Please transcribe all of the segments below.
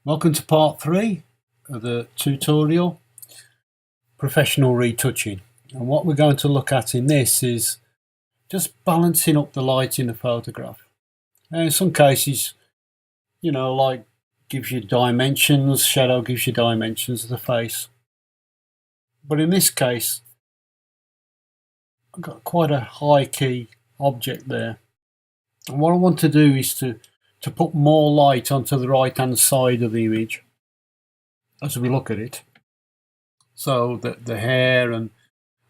Welcome to part 3 of the tutorial, professional retouching. And what we're going to look at in this is just balancing up the light in the photograph. And in some cases, light gives you dimensions, shadow gives you dimensions of the face. But in this case, I've got quite a high key object there. And what I want to do is to put more light onto the right hand side of the image as we look at it. So that the hair and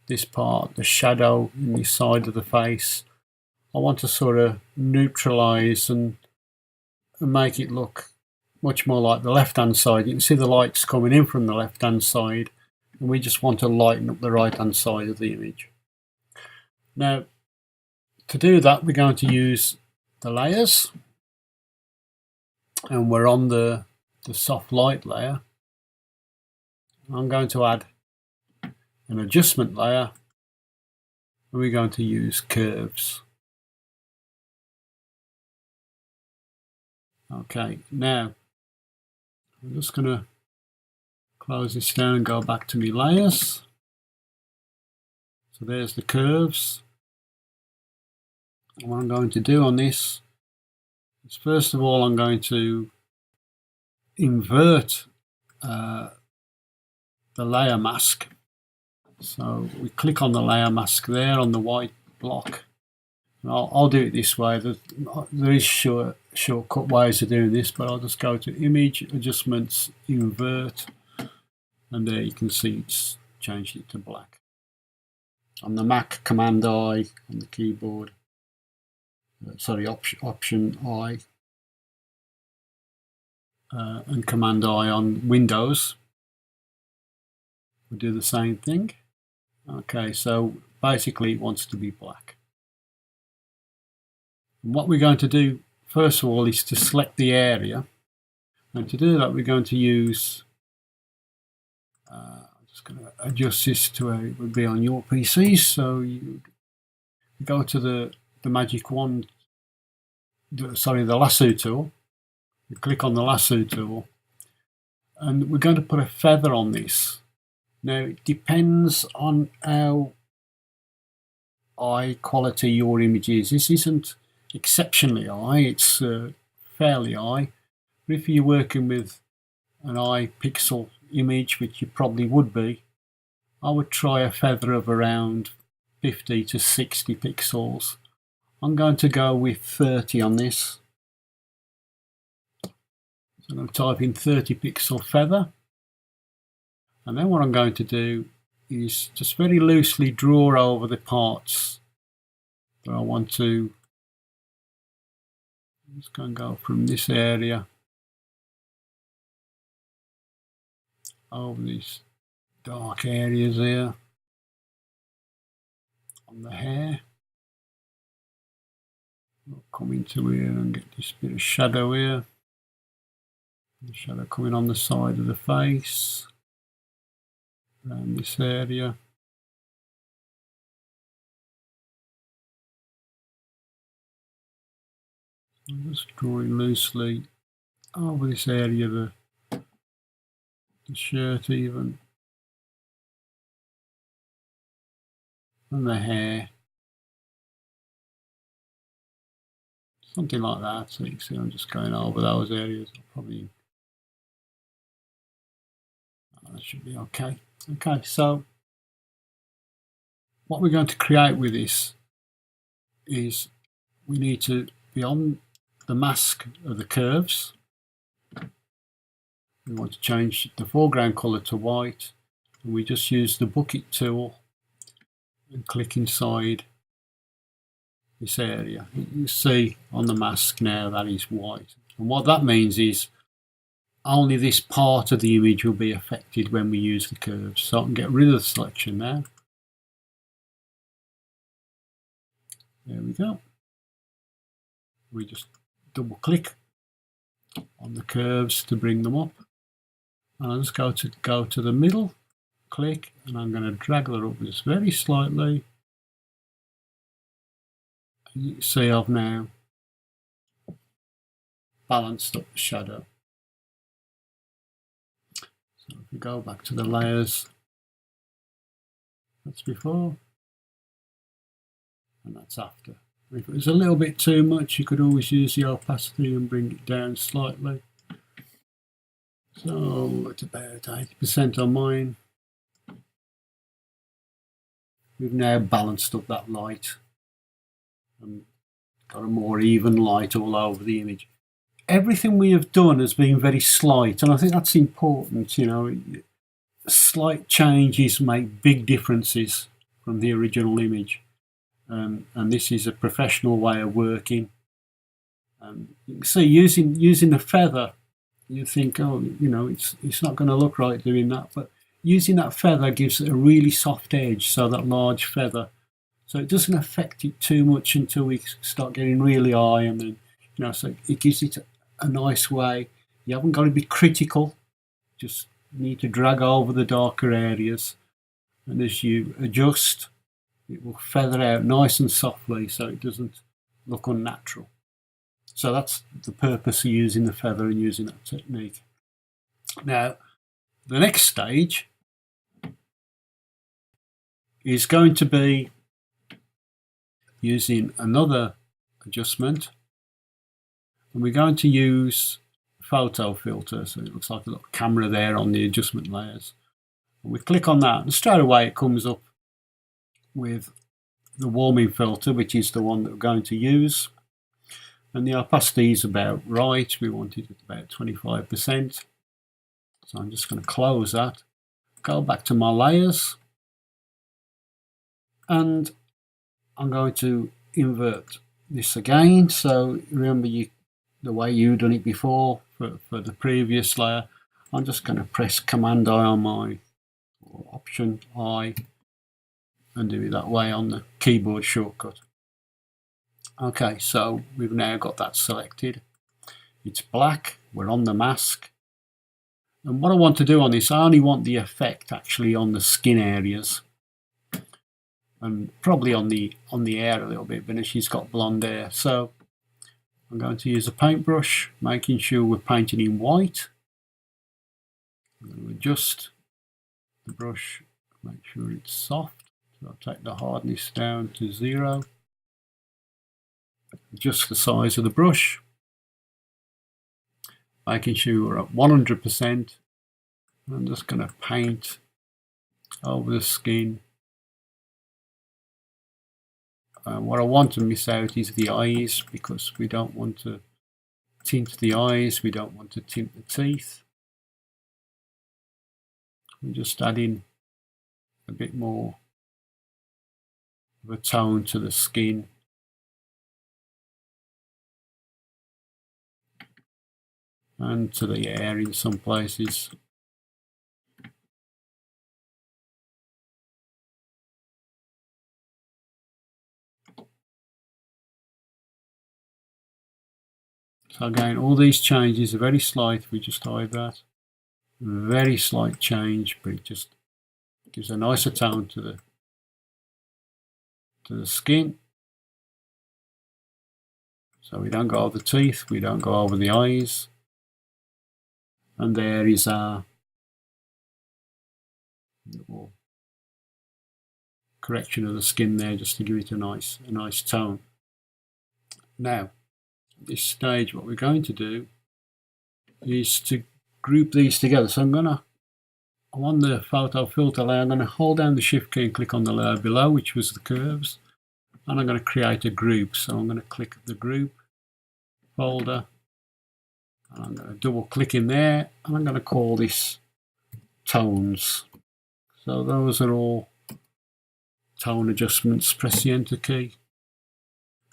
this part, the shadow in this side of the face, I want to sort of neutralize and make it look much more like the left hand side. You can see the light's coming in from the left hand side, and we just want to lighten up the right hand side of the image. Now, to do that, we're going to use the layers, and we're on the soft light layer. I'm going to add an adjustment layer, and we're going to use curves. Okay, now I'm just going to close this down and go back to my layers. So there's the curves. And what I'm going to do on this is, first of all, I'm going to invert the layer mask. So we click on the layer mask there on the white block. And I'll do it this way. There is shortcut ways of doing this, but I'll just go to Image, Adjustments, Invert, and there you can see it's changed it to black. On the Mac, Command I on the keyboard. Option I and Command I on Windows. We do the same thing. Okay, so basically it wants to be black. And what we're going to do first of all is to select the area, and to do that we're going to use I'm just going to adjust this to where it would be on your PC. So you go to the magic wand, the lasso tool. You click on the lasso tool, and we're going to put a feather on this. Now it depends on how high quality your image is. This isn't exceptionally high, it's fairly high. But if you're working with an high pixel image, which you probably would be, I would try a feather of around 50 to 60 pixels. I'm going to go with 30 on this. So I'm going to type in 30 pixel feather. And then what I'm going to do is just very loosely draw over the parts that I want to. I'm just going to go from this area over these dark areas here on the hair. I'll come into here and get this bit of shadow here. The shadow coming on the side of the face, around this area. I'm just drawing loosely over this area, the shirt even, and the hair. Something like that. So you can see I'm just going over those areas. Probably that should be okay. Okay, so what we're going to create with this is we need to be on the mask of the curves. We want to change the foreground color to white, and we just use the bucket tool and click inside this area. You see on the mask now that is white, and what that means is only this part of the image will be affected when we use the curves. So I can get rid of the selection now. There we go. We just double click on the curves to bring them up, and I'll just go to the middle, click, and I'm going to drag that up just very slightly. And you can see I've now balanced up the shadow. So if we go back to the layers, that's before and that's after. If it was a little bit too much, you could always use the opacity and bring it down slightly. So it's about 80% on mine. We've now balanced up that light and got a more even light all over the image. Everything we have done has been very slight, and I think that's important. You know, slight changes make big differences from the original image, and this is a professional way of working. You can see using the feather, you think, oh, you know, it's not going to look right doing that, but using that feather gives it a really soft edge, so that large feather, so it doesn't affect it too much until we start getting really high, and then, you know, so it gives it a nice way. You haven't got to be critical, just need to drag over the darker areas, and as you adjust, it will feather out nice and softly so it doesn't look unnatural. So that's the purpose of using the feather and using that technique. Now, the next stage is going to be using another adjustment, and we're going to use photo filter, so it looks like a little camera there on the adjustment layers. And we click on that, and straight away it comes up with the warming filter, which is the one that we're going to use, and the opacity is about right. We want it at about 25%, so I'm just going to close that, go back to my layers, and I'm going to invert this again. So remember the way you've done it before for the previous layer. I'm just going to press Command I on my, or Option I, and do it that way on the keyboard shortcut. Okay, so we've now got that selected. It's black, we're on the mask. And what I want to do on this, I only want the effect actually on the skin areas, and probably on the hair a little bit, but she's got blonde hair. So I'm going to use a paintbrush, making sure we're painting in white. I'm going to adjust the brush, make sure it's soft. So I'll take the hardness down to 0. Adjust the size of the brush, making sure we're at 100%. I'm just going to paint over the skin. What I want to miss out is the eyes, because we don't want to tint the eyes, we don't want to tint the teeth. We're just adding a bit more of a tone to the skin. And to the hair in some places. So again, all these changes are very slight. We just hide that. Very slight change, but it just gives a nicer tone to the skin. So we don't go over the teeth, we don't go over the eyes. And there is our little correction of the skin there, just to give it a nice tone. Now, at this stage, what we're going to do is to group these together. So I'm on the photo filter layer, I'm going to hold down the Shift key and click on the layer below, which was the curves, and I'm going to create a group. So I'm going to click the group folder, and I'm going to double click in there, and I'm going to call this tones. So those are all tone adjustments. Press the enter key.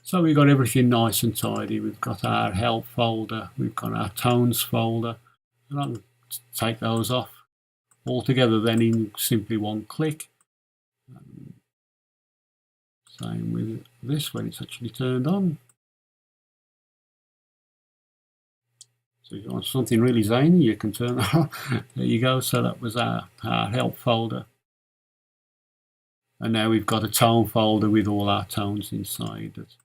So we've got everything nice and tidy. We've got our help folder, we've got our tones folder, and I can take those off all together then in simply one click. Same with this when it's actually turned on. So if you want something really zany, you can turn that on. There you go. So that was our help folder. And now we've got a tone folder with all our tones inside that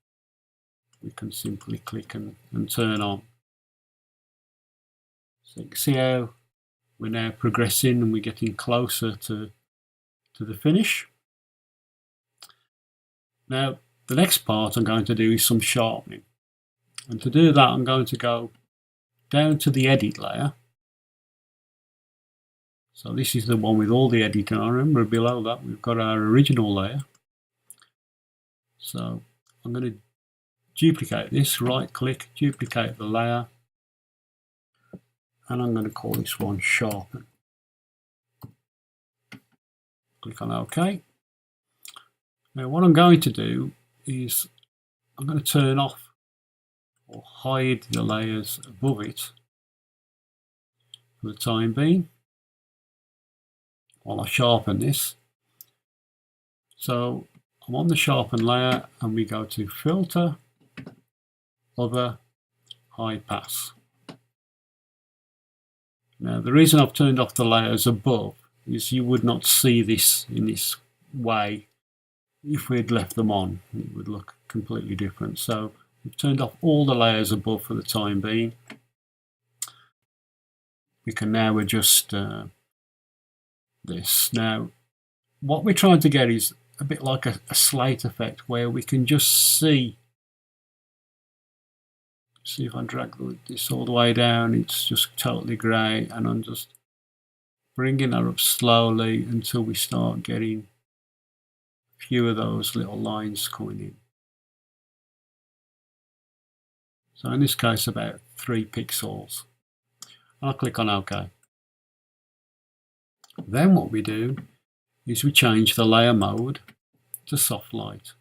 we can simply click and turn on. So you can see how we're now progressing and we're getting closer to the finish. Now the next part I'm going to do is some sharpening, and to do that I'm going to go down to the edit layer. So this is the one with all the editing. I remember below that we've got our original layer. So I'm going to duplicate this, right click, duplicate the layer, and I'm going to call this one sharpen. Click on OK. Now what I'm going to do is I'm going to turn off or hide the layers above it for the time being while I sharpen this. So I'm on the sharpen layer and we go to filter, other, high pass. Now the reason I've turned off the layers above is you would not see this in this way if we'd left them on. It would look completely different. So we've turned off all the layers above for the time being. We can now adjust this. Now what we're trying to get is a bit like a slate effect where we can just see if I drag this all the way down, it's just totally grey, and I'm just bringing that up slowly until we start getting a few of those little lines coming in. So in this case about 3 pixels. I'll click on OK. Then what we do is we change the layer mode to soft light.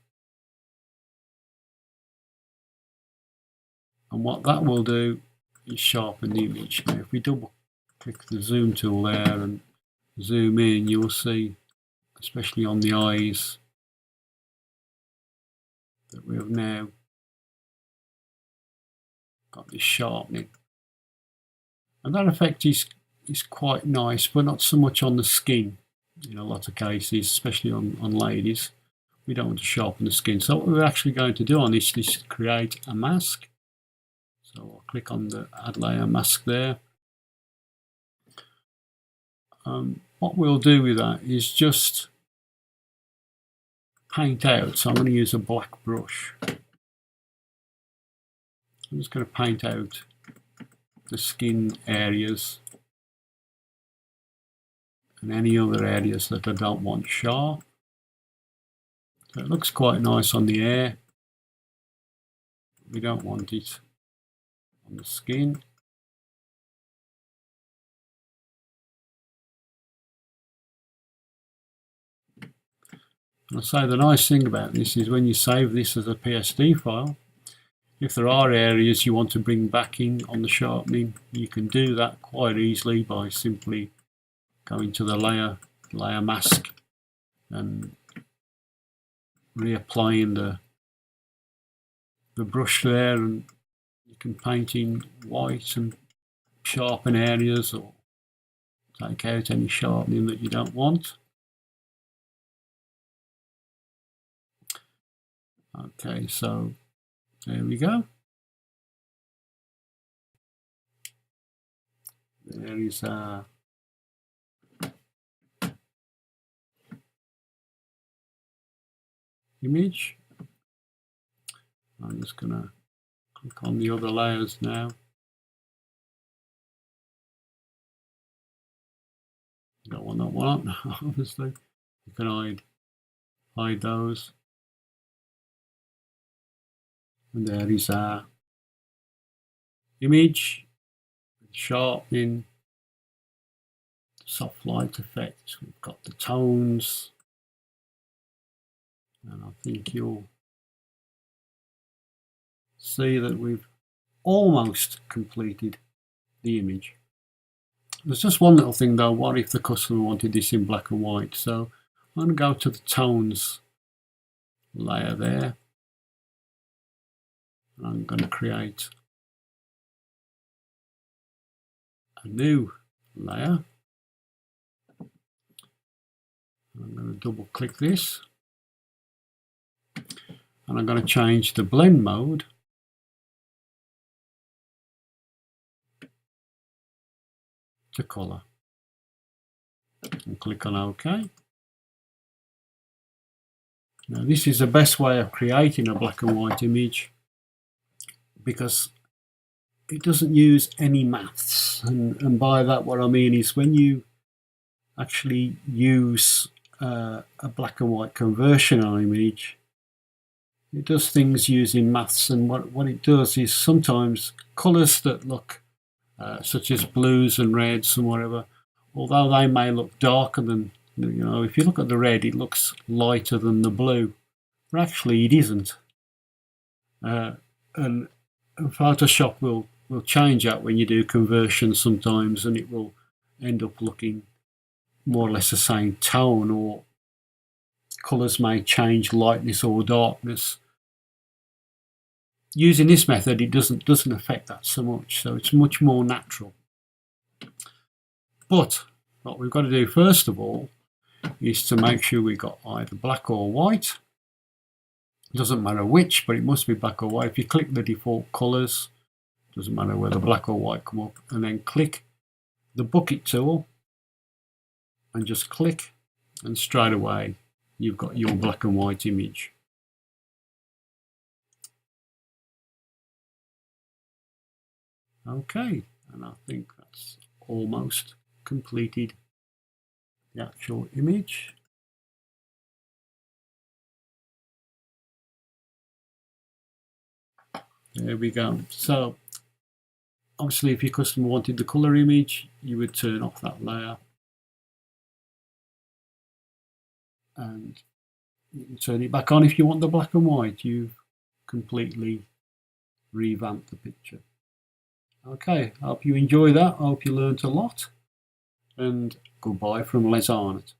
And what that will do is sharpen the image. Now if we double click the zoom tool there and zoom in, you'll see, especially on the eyes, that we have now got this sharpening. And that effect is quite nice, but not so much on the skin in a lot of cases, especially on ladies. We don't want to sharpen the skin. So what we're actually going to do on this is create a mask. So I'll click on the add layer mask there. What we'll do with that is just paint out. So I'm going to use a black brush. I'm just going to paint out the skin areas and any other areas that I don't want sharp. So it looks quite nice on the air. We don't want it on the skin. And I say the nice thing about this is when you save this as a PSD file, if there are areas you want to bring back in on the sharpening, you can do that quite easily by simply going to the layer mask and reapplying the brush there, and you can paint in white and sharpen areas or take out any sharpening that you don't want. Okay, so there we go. There is our image. I'm just going to click on the other layers now. Don't want that one, obviously. You can hide those. And there is our image, sharpening, soft light effect. We've got the tones, and I think you'll see that we've almost completed the image. There's just one little thing though. What if the customer wanted this in black and white? So I'm going to go to the tones layer there. I'm going to create a new layer. I'm going to double click this, and I'm going to change the blend mode to color. and click on OK. Now this is the best way of creating a black and white image because it doesn't use any maths, and by that what I mean is when you actually use a black and white conversion on an image, it does things using maths, and what it does is sometimes colours that look such as blues and reds and whatever, although they may look darker than, if you look at the red it looks lighter than the blue, but actually it isn't. And Photoshop will change that when you do conversion sometimes, and it will end up looking more or less the same tone, or colours may change lightness or darkness. Using this method, it doesn't affect that so much, so it's much more natural. But what we've got to do first of all is to make sure we've got either black or white. It doesn't matter which, but it must be black or white. If you click the default colours, doesn't matter whether black or white come up, and then click the bucket tool and just click, and straight away you've got your black and white image. Okay, and I think that's almost completed the actual image. There we go. So obviously if your customer wanted the color image, you would turn off that layer and you can turn it back on if you want the black and white. You've completely revamped the picture. Okay, I hope you enjoy that. I hope you learnt a lot, and goodbye from Les Arnott.